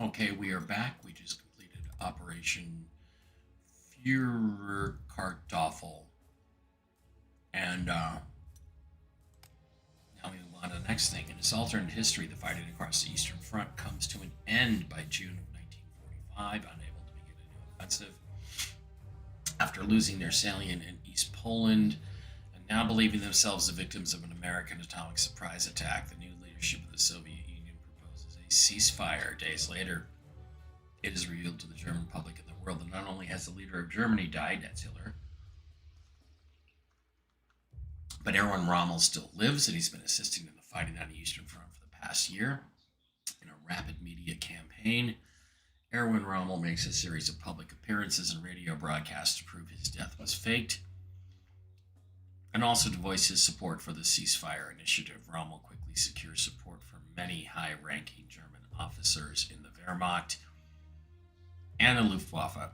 Okay, we are back. We just completed Operation Führerkartoffel. And now we move on to the next thing. In its alternate history, the fighting across the Eastern Front comes to an end by June of 1945, unable to begin a new offensive. After losing their salient in East Poland and now believing themselves the victims of an American atomic surprise attack, the new leadership of the Soviet Union proposes a ceasefire. Days later, it is revealed to the German public and the world that not only has the leader of Germany died, that's Hitler, but Erwin Rommel still lives, and he's been assisting in the fighting on the Eastern Front for the past year. In a rapid media campaign, Erwin Rommel makes a series of public appearances and radio broadcasts to prove his death was faked, and also to voice his support for the ceasefire initiative. Rommel quickly secures support from many high-ranking German officers in the Wehrmacht and the Luftwaffe,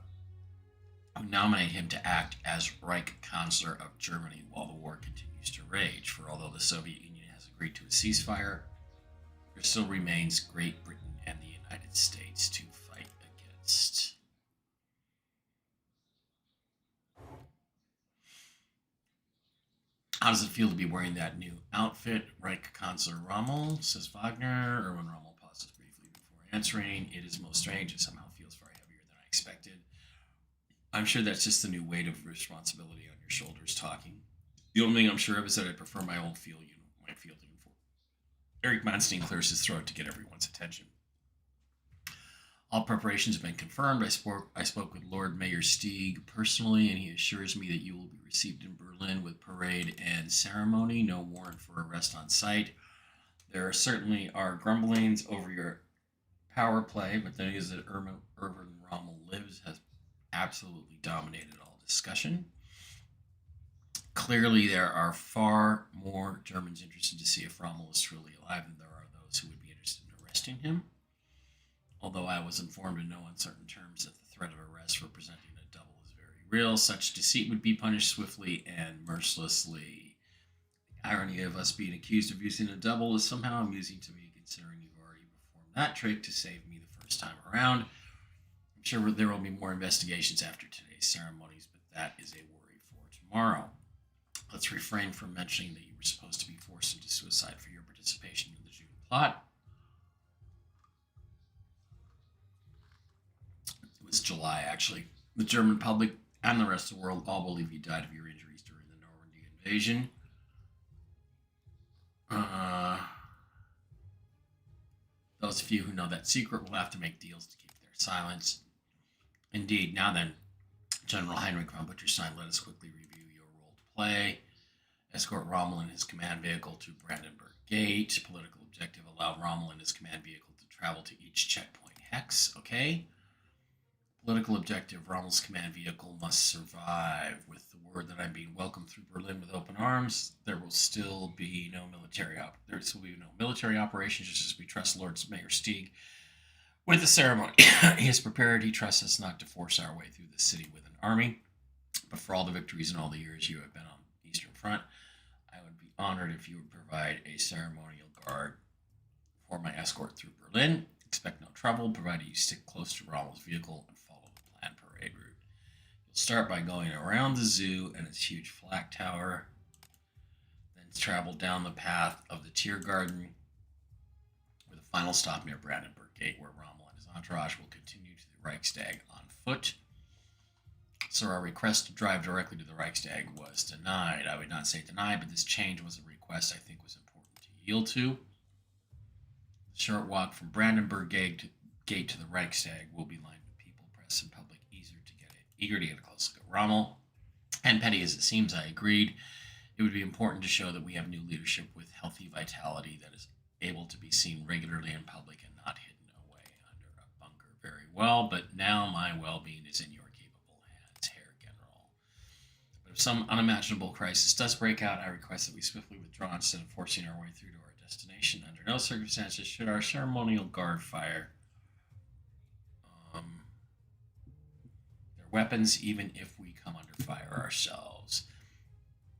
who nominate him to act as Reichskanzler of Germany while the war continues to rage. For although the Soviet Union has agreed to a ceasefire, there still remains Great Britain and the United States to fight against. How does it feel to be wearing that new outfit? Reichskanzler Rommel, says Wagner. Erwin Rommel pauses briefly before answering. It is most strange. It somehow feels far heavier than I expected. I'm sure that's just the new weight of responsibility on your shoulders talking. The only thing I'm sure of is that I prefer my old field uniform. Eric Manstein clears his throat to get everyone's attention. All preparations have been confirmed. I spoke with Lord Mayor Stieg personally, and he assures me that you will be received in Berlin with parade and ceremony. No warrant for arrest on site. There certainly are grumblings over your power play, but the news that Erwin Rommel lives has absolutely dominated all discussion. Clearly, there are far more Germans interested to see if Rommel is truly alive than there are those who would be interested in arresting him. Although I was informed in no uncertain terms that the threat of arrest for presenting a double is very real, such deceit would be punished swiftly and mercilessly. The irony of us being accused of using a double is somehow amusing to me, considering you've already performed that trick to save me the first time around. I'm sure there will be more investigations after today's ceremonies, but that is a worry for tomorrow. Let's refrain from mentioning that you were supposed to be forced into suicide for your participation in the June plot. It was July, actually. The German public and the rest of the world all believe you died of your injuries during the Normandy invasion. Those of you who know that secret will have to make deals to keep their silence. Indeed, now then, General Heinrich von Butcherstein, let us quickly review your role to play. Escort Rommel and his command vehicle to Brandenburg Gate. Political objective, allow Rommel and his command vehicle to travel to each checkpoint hex. Okay. Political objective, Rommel's command vehicle must survive. With the word that I'm being welcomed through Berlin with open arms, there will still be no military operations, just as we trust Lord Mayor Stieg with the ceremony. He is prepared. He trusts us not to force our way through the city with an army, but for all the victories and all the years you have been on the Eastern Front, I would be honored if you would provide a ceremonial guard for my escort through Berlin. Expect no trouble, provided you stick close to Rommel's vehicle and follow the planned parade route. You'll start by going around the zoo and its huge flak tower, then travel down the path of the Tiergarten, with a final stop near Brandenburg Gate, where Rommel and his entourage will continue to the Reichstag on foot. So our request to drive directly to the Reichstag was denied. I would not say denied, but this change was a request I think was important to yield to. The short walk from Brandenburg Gate to the Reichstag will be lined with people, press, and public eager to get a close look at Rommel. And petty as it seems, I agreed. It would be important to show that we have new leadership with healthy vitality that is able to be seen regularly in public and not hidden away under a bunker. Very well, but now my well-being is in your capable hands, Herr General. But if some unimaginable crisis does break out, I request that we swiftly withdraw instead of forcing our way through to our destination. Under no circumstances should our ceremonial guard fire their weapons, even if we come under fire ourselves.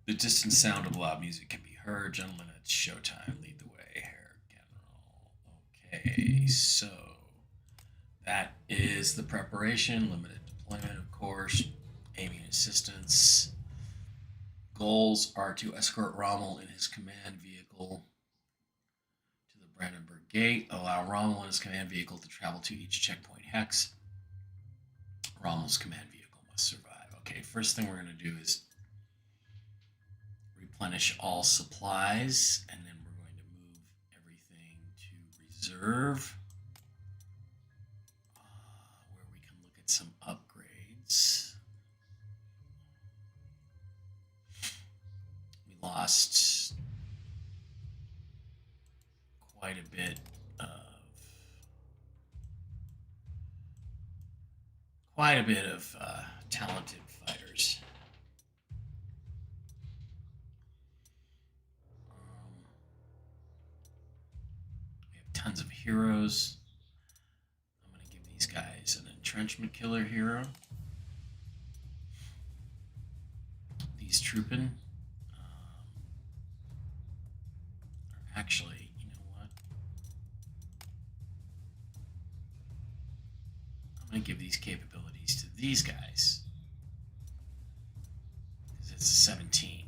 The distant sound of loud music can be heard. Gentlemen, it's showtime. Lead the way, Herr General. Okay, so that is the preparation. Limited deployment, of course. Aiming assistance. Goals are to escort Rommel in his command vehicle to the Brandenburg Gate. Allow Rommel and his command vehicle to travel to each checkpoint hex. Rommel's command vehicle must survive. Okay, first thing we're going to do is replenish all supplies, and then we're going to move everything to reserve, where we can look at some upgrades. We lost quite a bit of talented fighters. We have tons of heroes. I'm going to give these guys an entrenchment killer hero. These Truppen are actually, you know what? I'm going to give these capabilities to these guys, because it's a 17.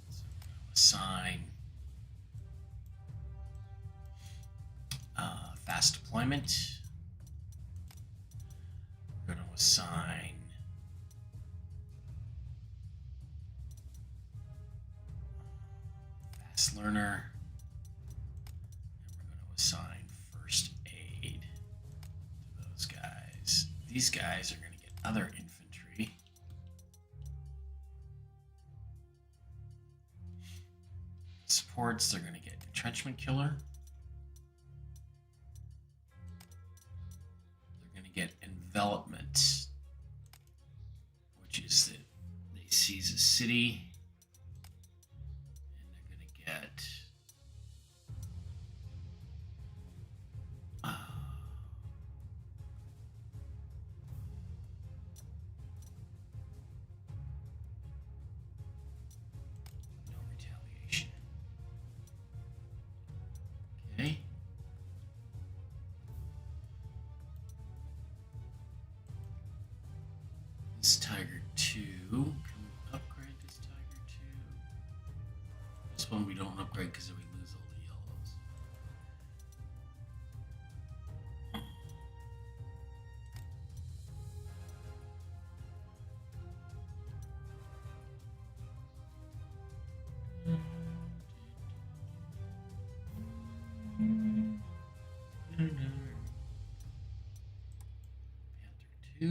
So we're going to assign fast deployment. We're going to assign fast learner. And we're going to assign first aid to those guys. These guys are going to get other infantry. Supports, they're going to get entrenchment killer. They're going to get envelopment, which is that they seize a city, and they're going to get no retaliation. Okay. This Tiger 2, can we upgrade this Tiger 2? This one we don't upgrade because we lose all the yellows. Panther 2.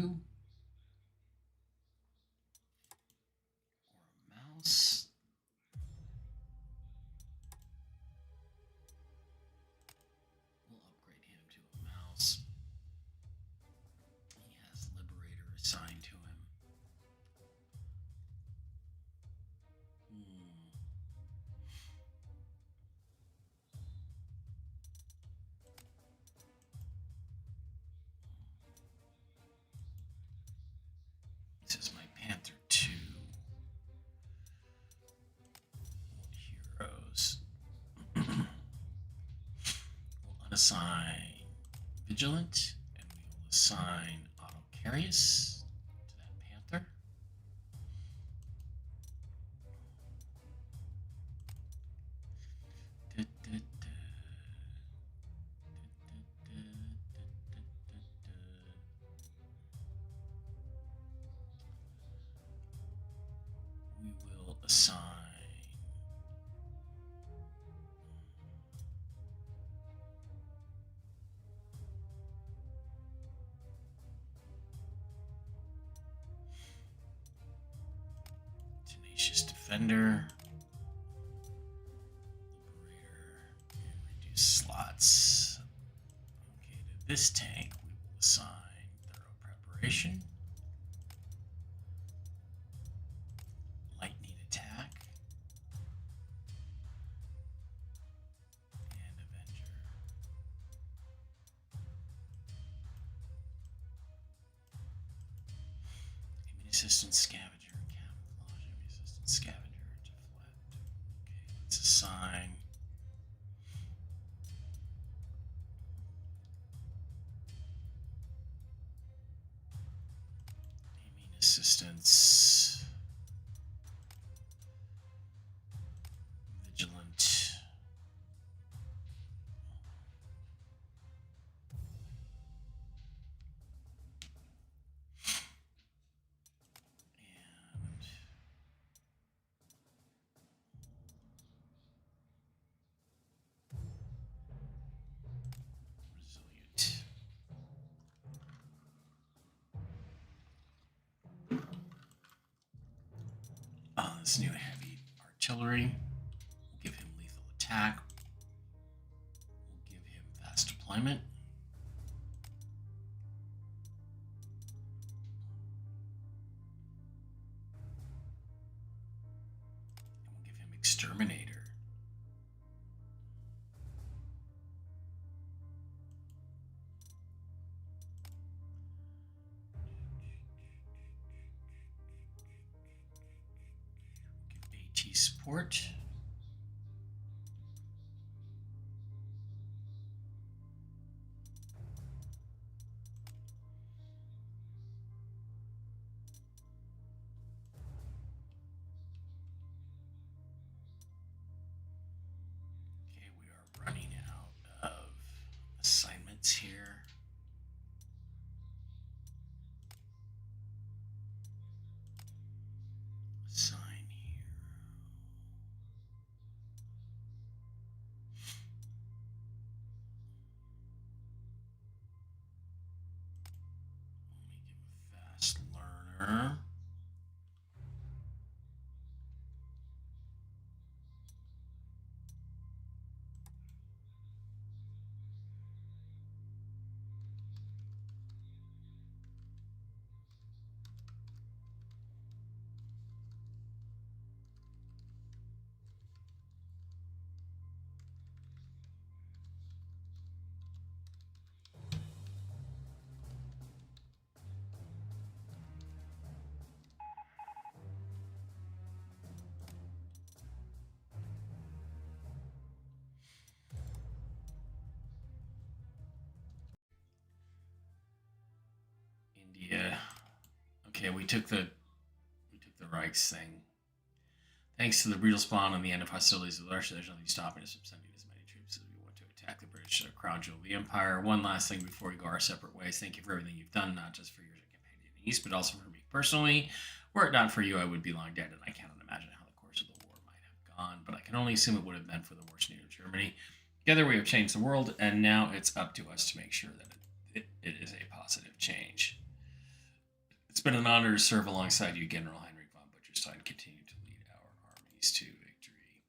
Or a mouse. We'll upgrade him to a mouse. He has Liberator assigned to him. This is my Panther 2. What heroes? We'll unassign Vigilant, and we will assign Autocarius to that Panther. We will assign Tenacious Defender, Liberator, and reduce slots. Okay, to this tank we will assign Thorough Preparation, Lightning Attack, and Avenger. Aiming Assistant, Scavenger, and Camouflage. Aiming Assistant, Scavenger, Deflect. Okay, let's assign assistance. Vigilant. Resilient. This new heavy artillery will give him lethal attack. We'll give him fast deployment. And we'll give him exterminator. Give AT support. Running out of assignments here. Assign here. Let me give a fast learner. India. Okay, we took the Reichs thing. Thanks to the brutal spawn and the end of hostilities with Russia, there's nothing stopping us from sending as many troops as we want to attack the British crown jewel of the empire. One last thing before we go our separate ways. Thank you for everything you've done, not just for your campaign in the East, but also for me personally. Were it not for you, I would be long dead, and I cannot imagine how the course of the war might have gone, but I can only assume it would have been for the worst need of Germany. Together we have changed the world, and now it's up to us to make sure that it is a positive change. It's been an honor to serve alongside you, General Heinrich von Butcherstein. Continue to lead our armies to victory.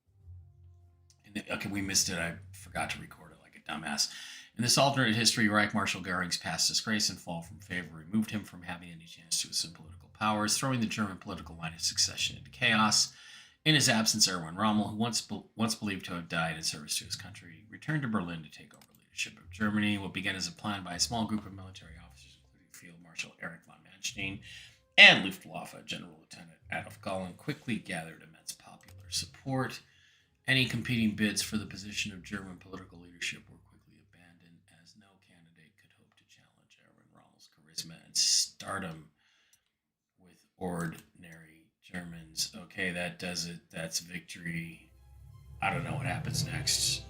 Okay, we missed it. I forgot to record it like a dumbass. In this alternate history, Reich Marshal Goering's past disgrace and fall from favor removed him from having any chance to assume political powers, throwing the German political line of succession into chaos. In his absence, Erwin Rommel, who once believed to have died in service to his country, returned to Berlin to take over leadership of Germany. What began as a plan by a small group of military officers, including Field Marshal Erich von Manstein and Luftwaffe General Lieutenant Adolf Gallen, quickly gathered immense popular support. Any competing bids for the position of German political leadership were quickly abandoned, as no candidate could hope to challenge Erwin Rommel's charisma and stardom with ordinary Germans. Okay, that does it. That's victory. I don't know what happens next.